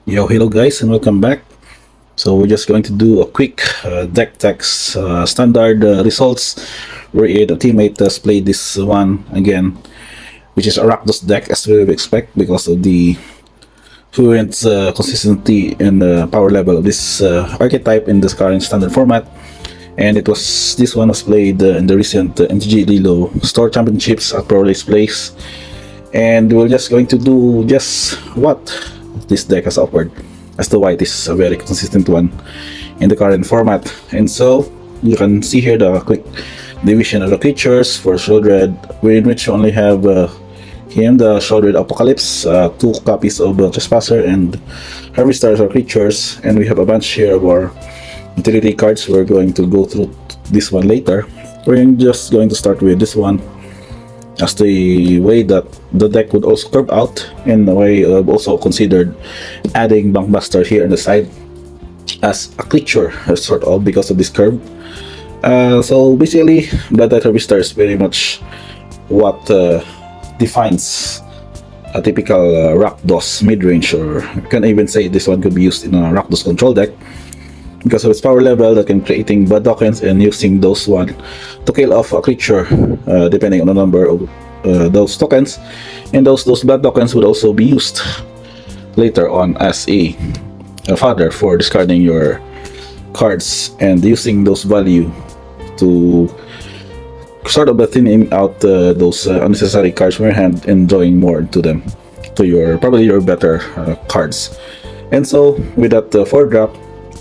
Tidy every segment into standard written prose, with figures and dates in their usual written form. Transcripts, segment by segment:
Yo, hello guys, and welcome back. So we're just going to do a quick deck text standard results. Where the teammate has played this one again, which is a Rakdos deck as we would expect because of the fluent consistency and power level of this archetype in this current standard format. And this one was played in the recent MTG Lilo Store Championships at Pro Race Place. And we're just going to do just what this deck has offered as to why it is a very consistent one in the current format. And so you can see here the quick division of the creatures for Shieldred, in which you only have the Shieldred Apocalypse, 2 copies of Trespasser and Harvester as our creatures, and we have a bunch here of our utility cards. We're going to go through this one later. We're just going to start with this one as the way that the deck would also curve out, and the way I've also considered adding Bankbuster here on the side as a creature, sort of, because of this curve. So basically, Bloodlight Harvester is very much what defines a typical Rakdos midrange, or you can even say this one could be used in a Rakdos control deck because of its power level that can creating blood tokens and using those one to kill off a creature depending on the number of those tokens, and those blood tokens would also be used later on as a fodder for discarding your cards and using those value to sort of thinning out those unnecessary cards from your hand and drawing more into them to your probably your better cards. And so with that 4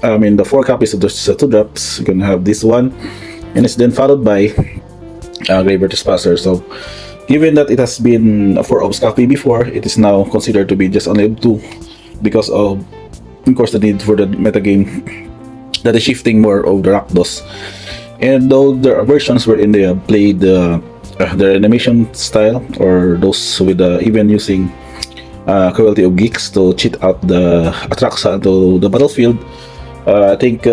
the 4 copies of those 2 drops, you can have this one, and it's then followed by Graveyard Trespasser. So given that it has been a 4 orbs copy before, it is now considered to be just only 2 because of course the need for the metagame that is shifting more of the Rakdos. And though there are versions wherein they have played the animation style, or those with even using cruelty of geeks to cheat out the Atraxa to the battlefield, I think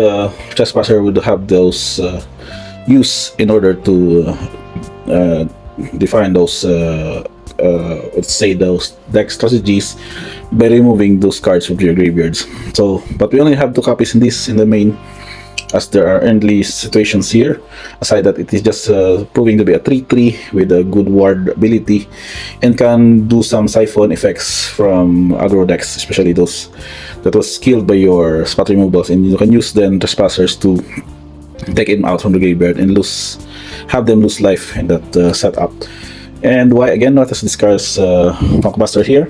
Trespasser would have those use in order to define those let's say those deck strategies by removing those cards from your graveyards. So but we only have 2 copies in the main, as there are early situations here. Aside that, it is just proving to be a 3/3 with a good ward ability and can do some siphon effects from aggro decks, especially those that was killed by your spot removals, and you can use then Trespassers to take him out from the graveyard and have them lose life in that setup. And why again not as discards Bankbuster here?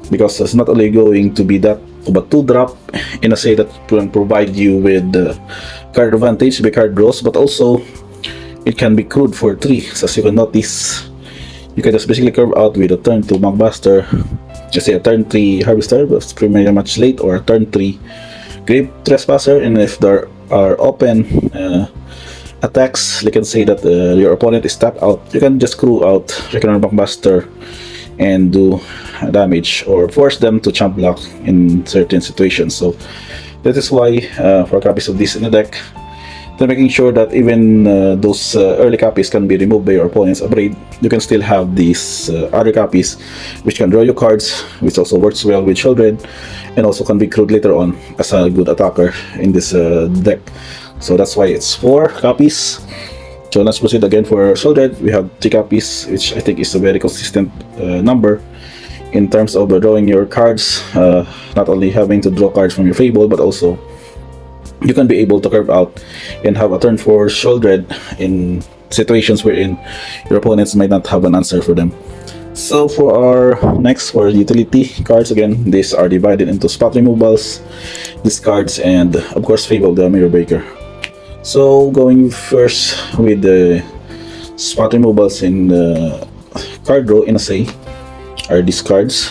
Because it's not only going to be that of a 2-drop in a say that can provide you with card advantage by card draws, but also it can be crewed for 3. So as you can notice, you can just basically curve out with a turn 2 Bankbuster, just say a turn 3 Harvester, but it's pretty much late, or a turn 3 Grave Trespasser. And if there are open attacks, you can say that your opponent is tapped out, you can just crew out Reckoner Bankbuster and do damage or force them to champ block in certain situations. So that is why 4 copies of this in the deck, then making sure that even those early copies can be removed by your opponent's upgrade, you can still have these other copies which can draw you cards, which also works well with Children and also can be crewed later on as a good attacker in this deck. So that's why it's 4 copies. So let's proceed again for Shieldred. We have 3 copies, which I think is a very consistent number in terms of drawing your cards, not only having to draw cards from your Fable, but also you can be able to curve out and have a turn for Shieldred in situations wherein your opponents might not have an answer for them. So for our next, for utility cards, again, these are divided into spot removals, discards, and of course Fable, the Mirror Breaker. So going first with the spot removals in the card draw in a say are discards,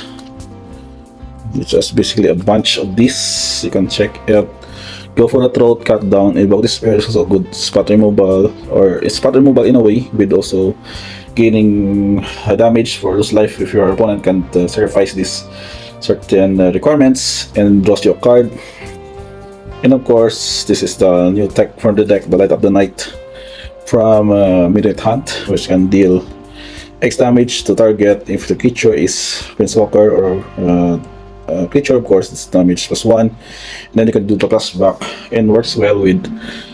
which is basically a bunch of these. You can check it. Go for the Throat, Cut Down, Evoke Despair is also a good spot removal, or it's spot removal in a way, with also gaining damage for lose life if your opponent can't sacrifice these certain requirements and draws your card. And of course, this is the new tech from the deck, the Light of the Night from Midnight Hunt, which can deal X damage to target if the creature is Planeswalker or creature, of course, it's damage +1. And then you can do the plus back, and works well with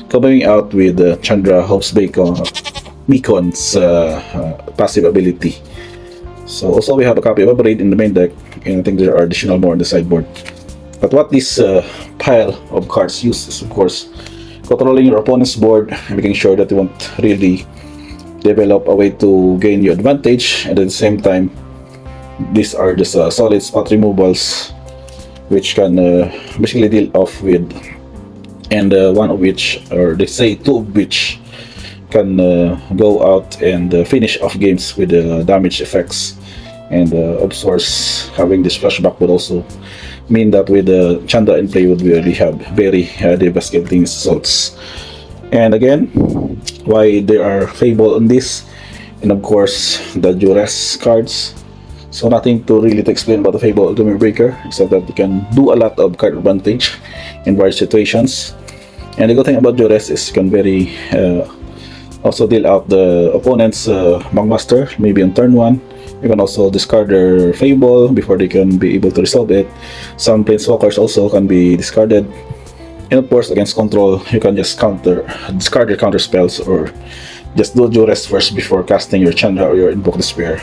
coming out with Chandra Hope's Beacon's passive ability. So also we have a copy of Upgrade in the main deck, and I think there are additional more on the sideboard. But what this pile of cards uses, of course, controlling your opponent's board, making sure that you won't really develop a way to gain your advantage, and at the same time, these are just solid spot removals, which can basically deal off with, and one of which, or they say two of which, can go out and finish off games with damage effects. And of course, having this flashback would also mean that with the Chandra in play would really have very devastating results. And again, why they are favorable on this, and of course the duress cards. So nothing to really to explain about the Fable Ultimate Breaker, except that you can do a lot of card advantage in various situations. And the good thing about duress is you can very also deal out the opponent's Magmaster, maybe on turn 1. You can also discard their Fable before they can be able to resolve it. Some Planeswalkers also can be discarded. And of course, against control, you can just discard your counter spells, or just do duress first before casting your Chandra or your Invoke Despair,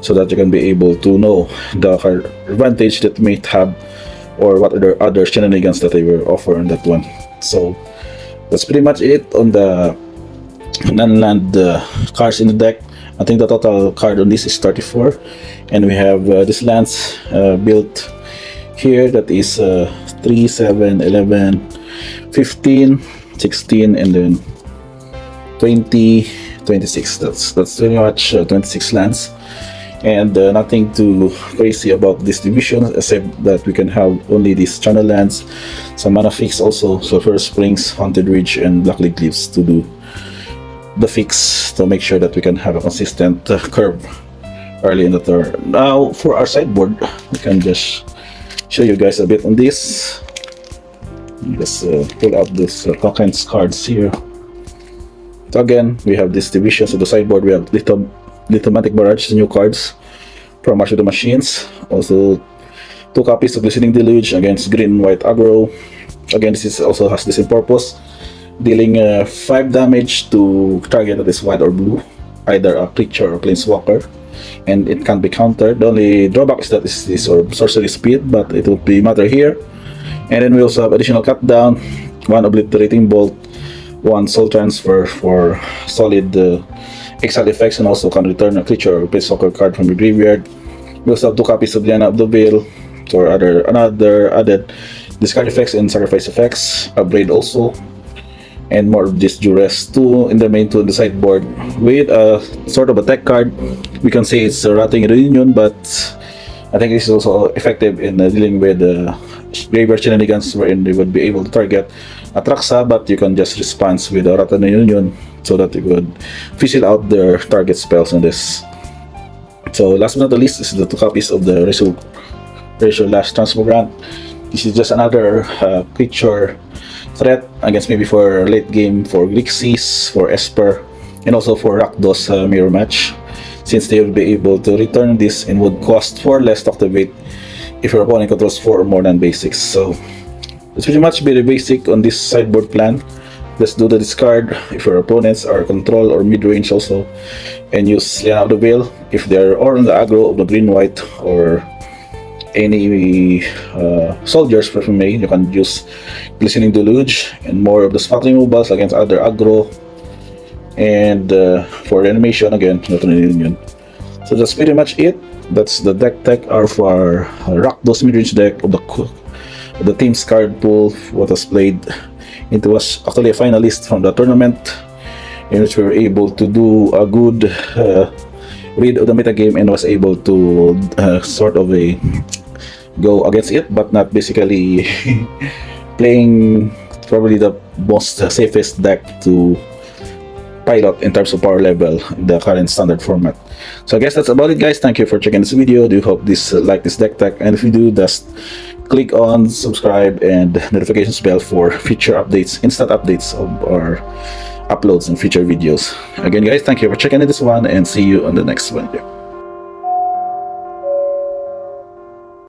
so that you can be able to know the card advantage that you may have, or what other shenanigans that they will offer on that one. So that's pretty much it on the non-land cards in the deck. I think the total card on this is 34, and we have these lands built here, that is 3, 7, 11, 15, 16, and then 20, 26. That's pretty much 26 lands, and nothing too crazy about distribution, except that we can have only these channel lands, some mana fix also, Sulphur Springs, Haunted Ridge, and Blackleaf Cliffs to do the fix, to make sure that we can have a consistent curve early in the turn. Now for our sideboard, we can just show you guys a bit on this. Just pull out this tokens cards here. So again, we have these divisions of the sideboard. We have Lithomatic Barrage, new cards from March of the Machines. Also 2 copies of Glistening Deluge against green and white aggro. Again, this also has the same purpose, dealing 5 damage to target that is white or blue, either a creature or planeswalker, and it can be countered. The only drawback is that this is sorcery speed, but it would be matter here. And then we also have additional cut down, 1 obliterating bolt, 1 soul transfer for solid exile effects, and also can return a creature or planeswalker card from the graveyard. We also have 2 copies of Diana of the Veil for another added discard effects and sacrifice effects. Upgrade also, and more of this duress 2 in the main, 2 in the sideboard, with a sort of a tech card. We can say it's a Rotting Reunion, but I think this is also effective in dealing with graveyard shenanigans, wherein they would be able to target Atraxa, but you can just respond with a Rotting Reunion, so that you could fizzle out their target spells on this. So last but not the least is the 2 copies of the Ratio Lash Transmogrant. This is just another creature threat against maybe for late game for Grixis, for Esper, and also for Rakdos Mirror Match, since they will be able to return this and would cost 4 less to activate if your opponent controls 4 or more than basics. So it's pretty much very basic on this sideboard plan. Just do the discard if your opponents are control or mid-range also, and use Liana of the Veil if they're or on the aggro of the green-white or any soldiers for main. You can use Glistening Deluge and more of the spot removals against other aggro, and for Reanimation again, not Reunion. So that's pretty much it. That's the deck tech for our Rakdos Midrange deck of the team's card pool, what was played. It was actually a finalist from the tournament, in which we were able to do a good read of the metagame, and was able to sort of go against it, but not basically playing probably the most safest deck to pilot in terms of power level in the current standard format. So I guess that's about it, guys. Thank you for checking this video. Do hope this like this deck tech, and if you do, just click on subscribe and notifications bell for future updates, instant updates of our uploads and future videos. Again, guys, thank you for checking this one, and see you on the next one.